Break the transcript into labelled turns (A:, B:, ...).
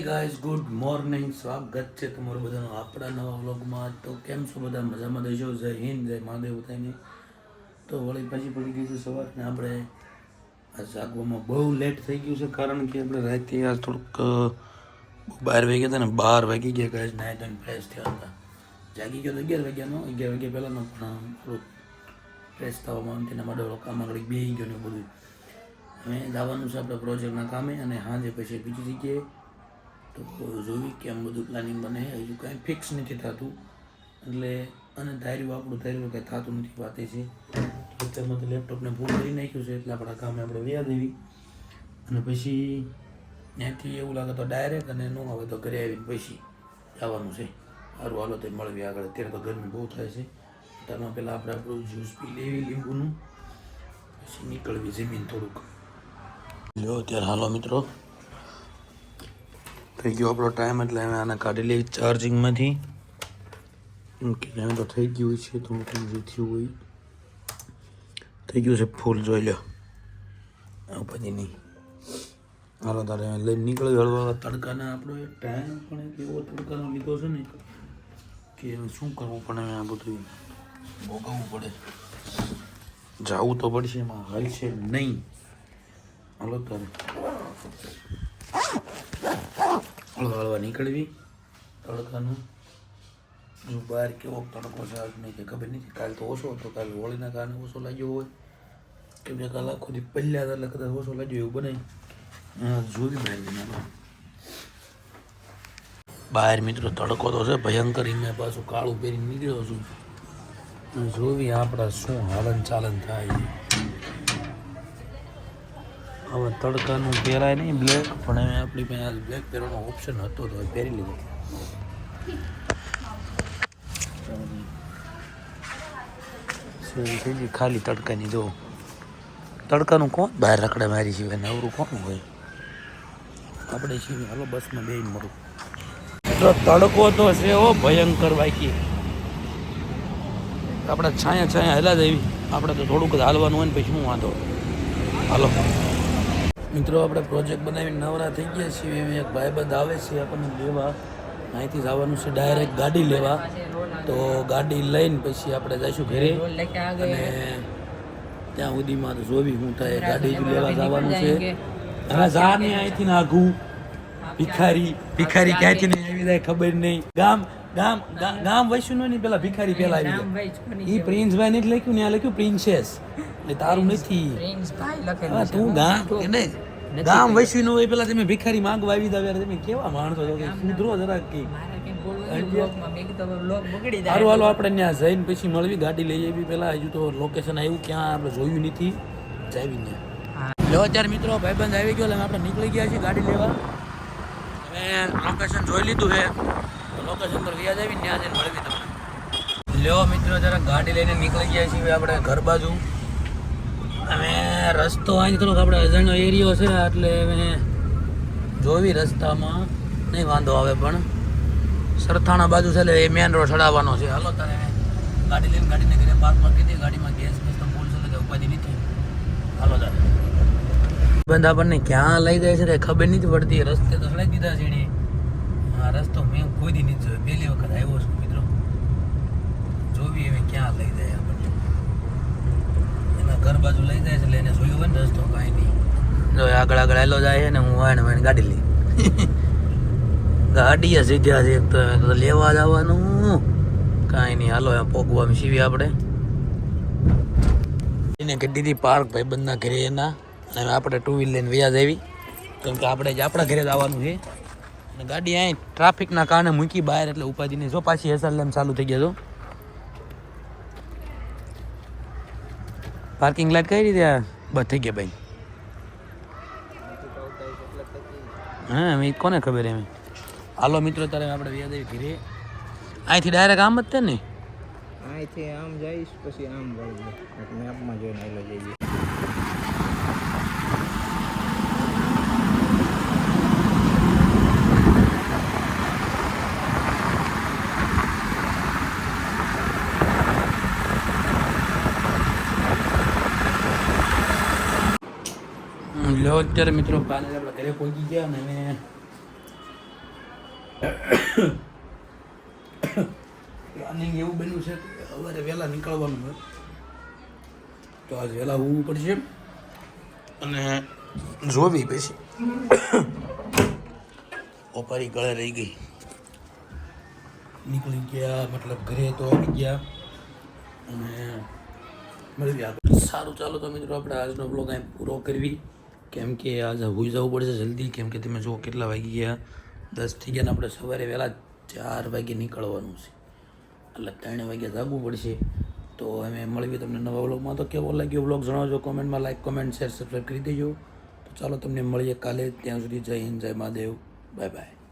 A: Guys good morning, સ્વાગત છે તમારું બધાનું આપણા નવા વ્લોગમાં. તો કેમ છો બધા? મજામાં દેજો. જય હિન્દ, જય મહાદેવ બધાને. તો વળી પાછી પડી ગઈ છે સવાર ને આપણે આ જાગવામાં બહુ લેટ થઈ ગયું છે, કારણ કે આપણે રાતે આજ થોડુંક 12 વાગ્યા હતા ને 12 વાગી ગયા ગાઈઝ. નાહી ધોઈને ફ્રેશ થયા હતા. જાગી ગયો તો 11 વાગ્યાનો, 11 વાગ્યા પહેલાંનો, પણ થોડુંક ફ્રેશ થવામાં તેના માટે કામ આગળ બેસી ગયો ને બધું. હવે જવાનું છે આપણે પ્રોજેક્ટના કામે, અને સાંજે પછી બીજી જગ્યાએ. તો જોવી કે આમ બધું પ્લાનિંગ બને. હજુ કાંઈ ફિક્સ નથી થતું, એટલે અને આપણું ધાર્યું કંઈ થતું નથી. વાત એ છે અત્યારમાં તો લેપટોપને ફૂલ કરી નાખ્યું છે, એટલે આપણા કામે આપણે વ્યા દેવી. અને પછી ત્યાંથી એવું લાગે તો ડાયરેક્ટ, અને ન આવે તો ઘરે આવીને પછી જવાનું છે. સારું, હાલો તો મળવી આગળ. અત્યારે તો ગરમી બહુ થાય છે, તેમાં પહેલાં આપણે આપણું જ્યુસ પી લેવી લીંબુનું, પછી નીકળવી જમીન થોડુંક. લ્યો અત્યારે હાલો મિત્રો, થઈ ગયો આપણો ટાઈમ, એટલે અમે આને કાઢી લઈએ ચાર્જિંગમાંથી. કે હવે તો થઈ ગયું છે, તો જે થયું હોય થઈ ગયું છે ફૂલ. જોઈ લો પછી નહીં. હાલો તારે લઈને નીકળ્યો હળવા તડકાના. આપણો ટાઈમ પણ એક એવો તડકાનો લીધો છે ને કે શું કરવું પણ હવે આ બધું ભોગવવું પડે. જવું તો પડશે, એમાં હાલ છે નહીં. હાલો તારે હળવા નીકળવી તડકાનું. જો બહાર કેવો તડકો છે આજ નહીં, કે ખબર નથી. કાલે તો ઓછો હતો, કાલે હોળીના કારણે ઓછો લાગ્યો હોય, કેમ કે કાલે આખો દી પહેલાં એટલે કદાચ ઓછો લાગ્યો એવું બને. જોવી બહાર મિત્રો તડકો તો છે ભયંકર. મેં પાછું કાળું પહેરીને નીકળ્યો છું. જોવી આપણા શું હાલન ચાલન થાય. હવે તડકાનું પહેરાય નહીં બ્લેક, પણ હવે આપણી પાસે બ્લેક પહેરવાનો ઓપ્શન હતો તો પહેરી લીધો. થઈ ગઈ ખાલી તડકાની. જો તડકાનું કોણ બહાર રખડે મારી સિવાય, નવરું કોણ હોય? આપણે છીએ. હાલો બસમાં બેન મળું. તો તડકો તો છે હો ભયંકર બાકી. આપણે છાયા હેલા દેવી. આપણે તો થોડુંક જ હાલવાનું હોય ને, પછી શું વાંધો. હાલો મિત્રો, આપણે પ્રોજેક્ટ બનાવીને નવરા થઈ ગયા છીએ. એક ભાઈબંધ આવે છે આપણને લેવા. અહીંથી જવાનું છે ડાયરેક્ટ ગાડી લેવા. તો ગાડી લઈને પછી આપણે જઈશું ઘરે, અને ત્યાં સુધીમાં તો જોવી શું થાય. ગાડી લેવા જવાનું છે. અને જા ને અહીંથી નાખું ભિખારી ક્યાંથી નહીં આવી જાય ખબર નહીં. ગામ વૈશ્યું નહીં, પેલા ભિખારી પેલા આવી જાય. એ પ્રિન્સભાઈ ને લખ્યું ને, આ લખ્યું પ્રિન્સેસ, એટલે તારું નથી. તું ગામ વૈશ્યું નું હોય, પેલા તમે ભિખારી માંગવા આવી જાવ. તમે કેવા માણસો છો, સુધરો જરાક. સારું હાલો આપણે ત્યાં જઈને પછી મળવી. ગાડી લઈ આવી પેલા. હજુ તો લોકેશન આવ્યું ક્યાં આપણે જોયું નથી, જાવી ત્યાં. લો અત્યારે મિત્રો ભાઈબંધ આવી ગયો, આપણે નીકળી ગયા છીએ ગાડી લેવા. હવે લોકેશન જોઈ લીધું છે, લોકેશન પર વ્યાજ આવી ત્યાં જઈને મળવી તમને. લ્યો મિત્રો જરા ગાડી લઈને નીકળી ગયા છીએ આપણે ઘર બાજુ. હવે રસ્તો અહીં થોડોક આપણે અજાણ્યો એરિયો છે, એટલે હવે જોવી રસ્તામાં નહીં વાંધો આવે. પણ સરથાણા બાજુ છે, એટલે એ મેન રોડ ચડાવવાનો છે. હાલો તારે ગાડી લઈને ગાડીને ઘરે પાર્ક મૂકી દે. ગાડીમાં ગેસ તો ફૂલ છે, એટલે ઉપાધિ નથી. હાલો તારે બંધ આપણને ક્યાં લઈ જાય છે ખબર નથી પડતી. રસ્તે તો ચડાવી દીધા છે એને. આ રસ્તો મેં કોઈ દી નથી જોયો, પહેલી વખત આવ્યો છું મિત્રો. જોવી હવે ક્યાં લઈ જાય આપણને. એના ઘર બાજુ લઈ જાય છે, એટલે એને જોયું હોય ને રસ્તો કાંઈ નહીં. જો આગળ આવેલો જાય છે ને, હું વાયને ગાડી લઈ ગાડી સીધા છે. એક તો લેવા જવાનું કાંઈ નહીં. હાલો પોગવામાં સીવી આપણે એને કીધી હતી પાર્ક ભાઈબંધના ઘરે એના. અને આપણે ટુ વ્હીલ લઈને વ્યાજ આવી, કેમ કે આપણે જ આપણા ઘરે જ આવવાનું છે. અને ગાડી અહીં ટ્રાફિકના કારણે મૂકી બહાર, એટલે ઉપાધિ નહીં. જો પાછી એસઆરએમ ચાલુ થઈ ગયા. જો પાર્કિંગ લાઈટ કઈ રીતે બસ થઈ ગયા ભાઈ? હા એમ કોને ખબર એમ. હાલો મિત્રો તારે આપણે વ્યાજ આવી ઘરે. અહીંથી ડાયરેક્ટ આમ જ છે ને?
B: અહીંથી આમ જઈશ, પછી આમ મેપમાં જોઈને આવેલો જઈએ.
A: લો અત્યારે મિત્રો કાલે આપણે ઘરે પહોંચી ગયા, અને પ્લાનિંગ એવું બન્યું છે કે સવારે વહેલા નીકળવાનું હોય તો આજ વહેલા હોવું પડશે અને જોવી પછી ઓપારી ગળે રહી ગઈ નીકળી ગયા મતલબ ઘરે તો આવી ગયા અને મળી ગયા સારું ચાલો તો મિત્રો આપણે આજનો બ્લોગ અહીં પૂરો કરવી કેમ કે આજે હોઈ જવું પડશે જલ્દી કેમ કે તમે જુઓ કેટલા વાગી ગયા 10 થઈ ગયા ને આપણે સવારે વહેલા 4 વાગે નીકળવાનું છે એટલે 3 વાગે જાગવું પડશે તો અમે મળીએ તમને નવા વ્લોગમાં તો કેવો લાગ્યો વ્લોગ જણાવજો કોમેન્ટમાં લાઈક કોમેન્ટ શેર સબસ્ક્રાઈબ કરી દેજો તો ચાલો તમને મળીએ કાલે ત્યાં સુધી જય હિન્દ જય મહાદેવ બાય બાય